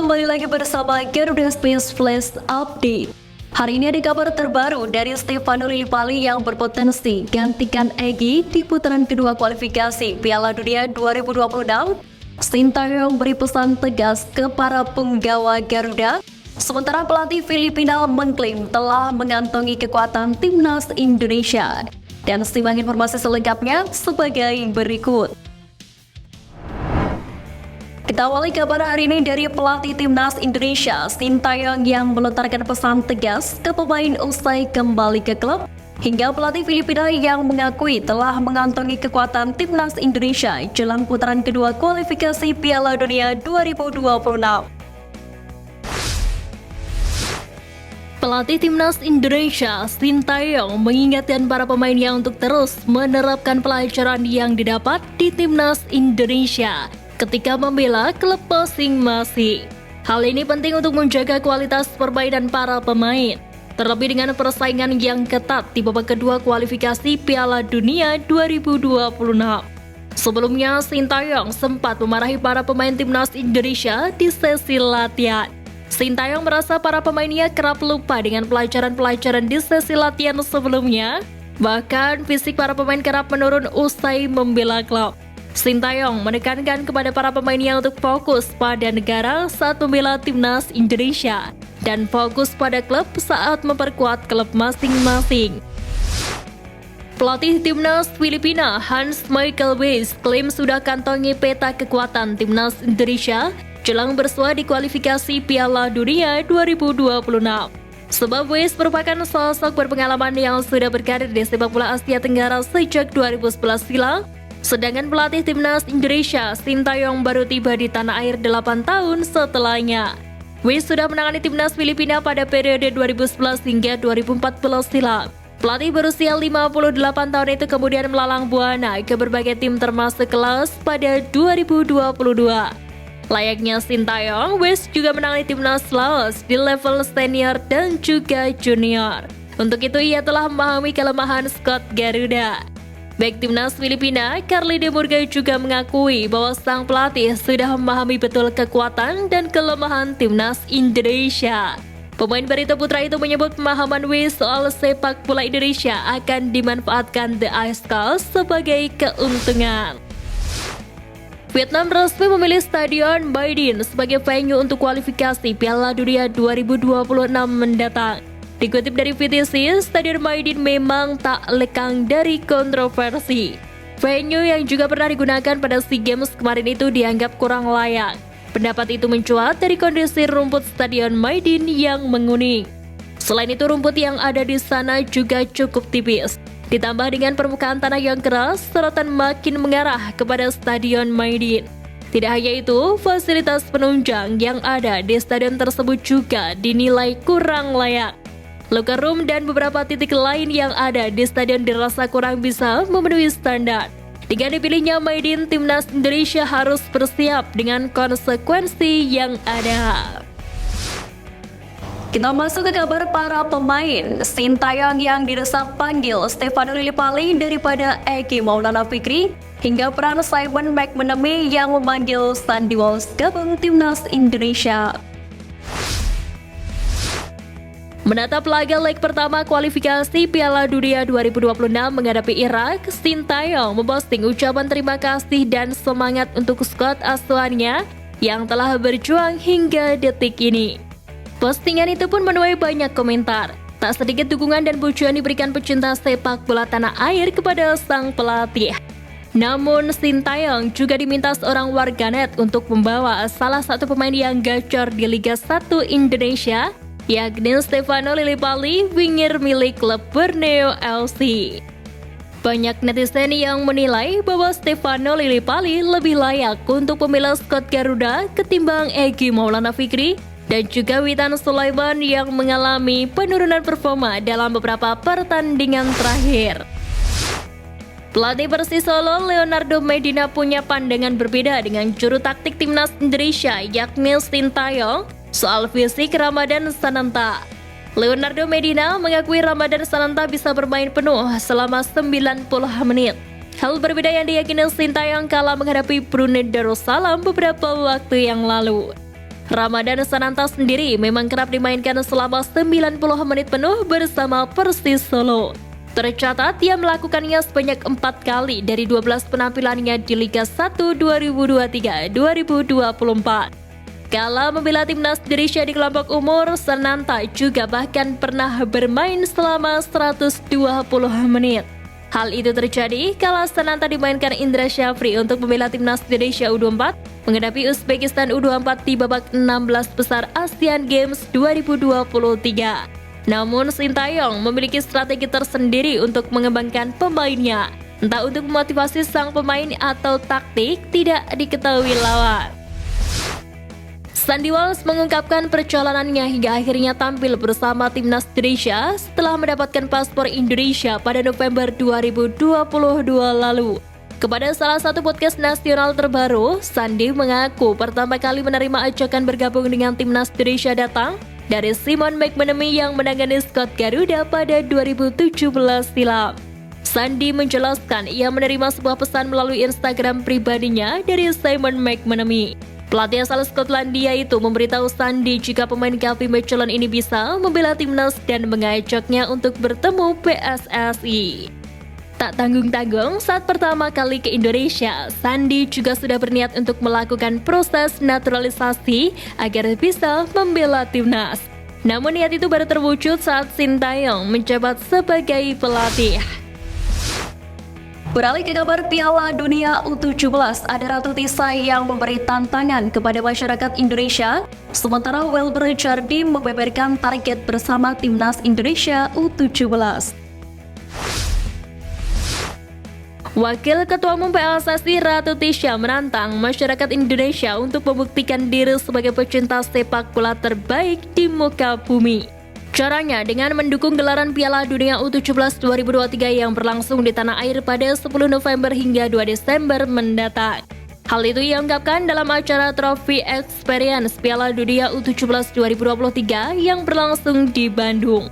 kembali lagi bersama Garuda Space Flash Update. Hari ini ada kabar terbaru dari Stefano Lillipali yang berpotensi gantikan Egy di putaran kedua kualifikasi Piala Dunia 2026. Sintayong beri pesan tegas ke para penggawa Garuda. Sementara pelatih Filipina mengklaim telah mengantongi kekuatan timnas Indonesia. Dan simak informasi selengkapnya sebagai berikut. Kita awali kabar hari ini dari pelatih timnas Indonesia, Sintayong, yang melontarkan pesan tegas ke pemain usai kembali ke klub, hingga pelatih Filipina yang mengakui telah mengantongi kekuatan timnas Indonesia jelang putaran kedua kualifikasi Piala Dunia 2026. Pelatih timnas Indonesia, Sintayong, mengingatkan para pemainnya untuk terus menerapkan pelajaran yang didapat di timnas Indonesia ketika membela klub masing-masing. Hal ini penting untuk menjaga kualitas permainan para pemain, terlebih dengan persaingan yang ketat di babak kedua kualifikasi Piala Dunia 2026. Sebelumnya, Sintayong sempat memarahi para pemain timnas Indonesia di sesi latihan. Sintayong merasa para pemainnya kerap lupa dengan pelajaran-pelajaran di sesi latihan sebelumnya. Bahkan fisik para pemain kerap menurun usai membela klub. Sintayong menekankan kepada para pemainnya untuk fokus pada negara saat membela timnas Indonesia dan fokus pada klub saat memperkuat klub masing-masing. Pelatih timnas Filipina Hans Michael Weiss klaim sudah kantongi peta kekuatan timnas Indonesia jelang bersua di kualifikasi Piala Dunia 2026. Sebab Weiss merupakan sosok berpengalaman yang sudah berkarir di sepak bola Asia Tenggara sejak 2011 silam. Sedangkan pelatih timnas Indonesia, Sintayong, baru tiba di tanah air 8 tahun setelahnya. Weiss sudah menangani timnas Filipina pada periode 2011 hingga 2014 silam. Pelatih berusia 58 tahun itu kemudian melalang buana ke berbagai tim termasuk kelas pada 2022. Layaknya Sintayong, Weiss juga menangani timnas Laos di level senior dan juga junior. Untuk itu ia telah memahami kelemahan skuad Garuda. Baik timnas Filipina, Carly Demurga juga mengakui bahwa sang pelatih sudah memahami betul kekuatan dan kelemahan timnas Indonesia. Pemain Barito Putra itu menyebut pemahaman Weiss soal sepak bola Indonesia akan dimanfaatkan The Ice Skulls sebagai keuntungan. Vietnam resmi memilih Stadion My Dinh sebagai venue untuk kualifikasi Piala Dunia 2026 mendatang. Dikutip dari VTC, Stadion My Dinh memang tak lekang dari kontroversi. Venue yang juga pernah digunakan pada SEA Games kemarin itu dianggap kurang layak. Pendapat itu mencuat dari kondisi rumput Stadion My Dinh yang menguning. Selain itu, rumput yang ada di sana juga cukup tipis. Ditambah dengan permukaan tanah yang keras, sorotan makin mengarah kepada Stadion My Dinh. Tidak hanya itu, fasilitas penunjang yang ada di stadion tersebut juga dinilai kurang layak. Locker room dan beberapa titik lain yang ada di stadion dirasa kurang bisa memenuhi standar. Dengan dipilihnya My Dinh, timnas Indonesia harus bersiap dengan konsekuensi yang ada. Kita masuk ke kabar para pemain. Sintayong yang didesak panggil Stefano Lillipali daripada Egy Maulana Fikri, hingga peran Simon McManamy yang memanggil Sandy Walsh gabung timnas Indonesia. Menatap laga leg pertama kualifikasi Piala Dunia 2026 menghadapi Irak, Sintayong memposting ucapan terima kasih dan semangat untuk skuad asuhannya yang telah berjuang hingga detik ini. Postingan itu pun menuai banyak komentar. Tak sedikit dukungan dan pujian diberikan pecinta sepak bola tanah air kepada sang pelatih. Namun Sintayong juga diminta seorang warganet untuk membawa salah satu pemain yang gacor di Liga 1 Indonesia, yakni Stefano Lillipali, winger milik klub Borneo FC. Banyak netizen yang menilai bahwa Stefano Lillipali lebih layak untuk membela skuad Garuda ketimbang Egy Maulana Fikri dan juga Witan Sulaiman yang mengalami penurunan performa dalam beberapa pertandingan terakhir. Pelatih Persis Solo Leonardo Medina punya pandangan berbeda dengan juru taktik timnas Indonesia yakni Sintayong soal fisik Ramadan Sananta. Leonardo Medina mengakui Ramadan Sananta bisa bermain penuh selama 90 menit. Hal berbeda yang diyakini Sintayong kala menghadapi Brunei Darussalam beberapa waktu yang lalu. Ramadan Sananta sendiri memang kerap dimainkan selama 90 menit penuh bersama Persis Solo. Tercatat ia melakukannya sebanyak 4 kali dari 12 penampilannya di Liga 1 2023-2024. Kala membela timnas Indonesia di kelompok umur, Sananta juga bahkan pernah bermain selama 120 menit. Hal itu terjadi kala Sananta dimainkan Indra Syafri untuk membela timnas Indonesia U24 menghadapi Uzbekistan U24 di babak 16 besar ASEAN Games 2023. Namun Sintayong memiliki strategi tersendiri untuk mengembangkan pemainnya. Entah untuk memotivasi sang pemain atau taktik, tidak diketahui lawan. Sandy Walsh mengungkapkan perjalanannya hingga akhirnya tampil bersama timnas Indonesia setelah mendapatkan paspor Indonesia pada November 2022 lalu. Kepada salah satu podcast nasional terbaru, Sandy mengaku pertama kali menerima ajakan bergabung dengan timnas Indonesia datang dari Simon McManamy yang menangani skuad Garuda pada 2017 silam. Sandy menjelaskan ia menerima sebuah pesan melalui Instagram pribadinya dari Simon McManamy. Pelatih asal Skotlandia itu memberitahu Sandy jika pemain Calvin Michelin ini bisa membela timnas dan mengajaknya untuk bertemu PSSI. Tak tanggung-tanggung, saat pertama kali ke Indonesia, Sandy juga sudah berniat untuk melakukan proses naturalisasi agar bisa membela timnas. Namun niat itu baru terwujud saat Sintayong menjabat sebagai pelatih. Beralih ke kabar Piala Dunia U17, ada Ratu Tisa yang memberi tantangan kepada masyarakat Indonesia, sementara Welber Jardim membeberkan target bersama timnas Indonesia U17. Wakil Ketua Umum PSSI Ratu Tisha menantang masyarakat Indonesia untuk membuktikan diri sebagai pecinta sepak bola terbaik di muka bumi. Caranya dengan mendukung gelaran Piala Dunia U17 2023 yang berlangsung di tanah air pada 10 November hingga 2 Desember mendatang. Hal itu ia ungkapkan dalam acara Trophy Experience Piala Dunia U17 2023 yang berlangsung di Bandung.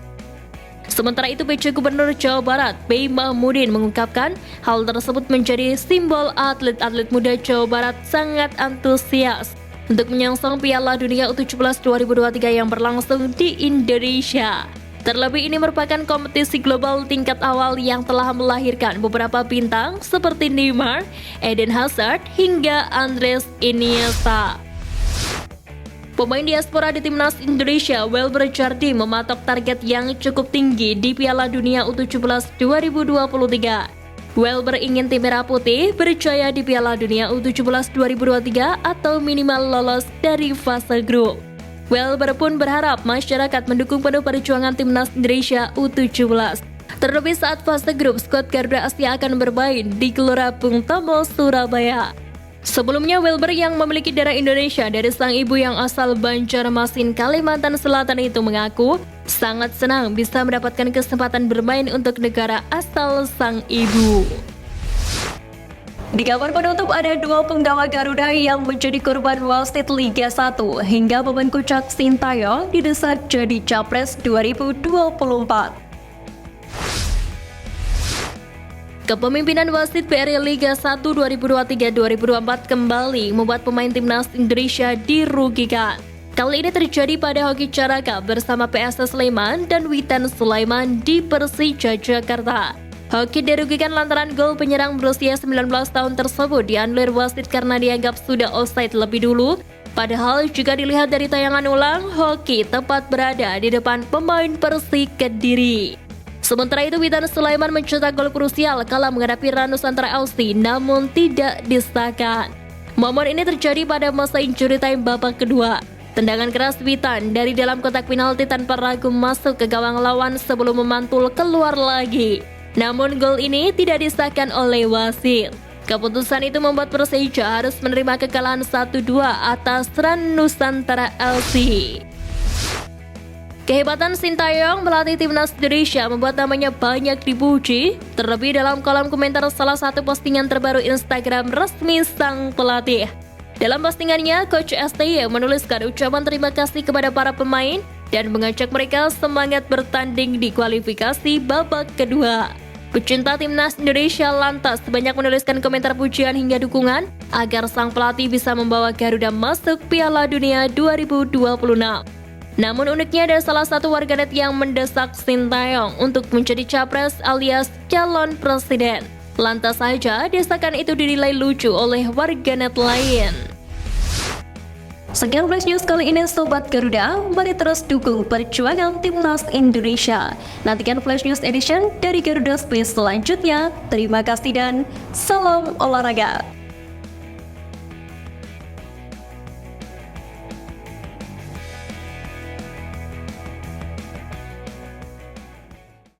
Sementara itu, PJ Gubernur Jawa Barat, B. Mahmudin mengungkapkan hal tersebut menjadi simbol atlet-atlet muda Jawa Barat sangat antusias untuk menyongsong Piala Dunia U17 2023 yang berlangsung di Indonesia. Terlebih ini merupakan kompetisi global tingkat awal yang telah melahirkan beberapa bintang seperti Neymar, Eden Hazard, hingga Andres Iniesta. Pemain diaspora di timnas Indonesia, Welber Jardim, mematok target yang cukup tinggi di Piala Dunia U17 2023. Welber ingin tim merah putih berjaya di Piala Dunia U17 2023 atau minimal lolos dari fase grup. Welber pun berharap masyarakat mendukung penuh perjuangan timnas Indonesia U17. Terlebih saat fase grup, skuad Garuda Asia akan bermain di Gelora Bung Tomo, Surabaya. Sebelumnya, Welber yang memiliki darah Indonesia dari sang ibu yang asal Banjarmasin, Kalimantan Selatan itu mengaku sangat senang bisa mendapatkan kesempatan bermain untuk negara asal sang ibu. Di kabar penutup, ada 2 penggawa Garuda yang menjadi korban wasit Liga 1 hingga beban kucak Sintayong didesak jadi Capres 2024. Kepemimpinan wasit BRI Liga 1 2023-2024 kembali membuat pemain timnas Indonesia dirugikan. Kali ini terjadi pada Hoki Caraka bersama PSS Sleman dan Witan Sulaiman di Persija Jakarta. Hoki dirugikan lantaran gol penyerang berusia 19 tahun tersebut dianulir wasit karena dianggap sudah offside lebih dulu. Padahal jika dilihat dari tayangan ulang, Hoki tepat berada di depan pemain Persik Kediri. Sementara itu, Witan Sulaiman mencetak gol krusial kala menghadapi Ranu Nusantara FC, namun tidak disahkan. Momen ini terjadi pada masa injury time babak kedua. Tendangan keras Witan dari dalam kotak penalti tanpa ragu masuk ke gawang lawan sebelum memantul keluar lagi. Namun gol ini tidak disahkan oleh wasit. Keputusan itu membuat Persija harus menerima kekalahan 1-2 atas Ranu Nusantara FC. Kehebatan Sintayong melatih timnas Indonesia membuat namanya banyak dipuji, terlebih dalam kolom komentar salah satu postingan terbaru Instagram resmi sang pelatih. Dalam postingannya, Coach STY menuliskan ucapan terima kasih kepada para pemain dan mengajak mereka semangat bertanding di kualifikasi babak kedua. Pecinta timnas Indonesia lantas banyak menuliskan komentar pujian hingga dukungan agar sang pelatih bisa membawa Garuda masuk Piala Dunia 2026. Namun uniknya ada salah satu warganet yang mendesak Sintayong untuk menjadi capres alias calon presiden. Lantas saja desakan itu dinilai lucu oleh warganet lain. Sekian Flash News kali ini Sobat Garuda, mari terus dukung perjuangan timnas Indonesia. Nantikan Flash News Edition dari Garuda Space selanjutnya. Terima kasih dan salam olahraga.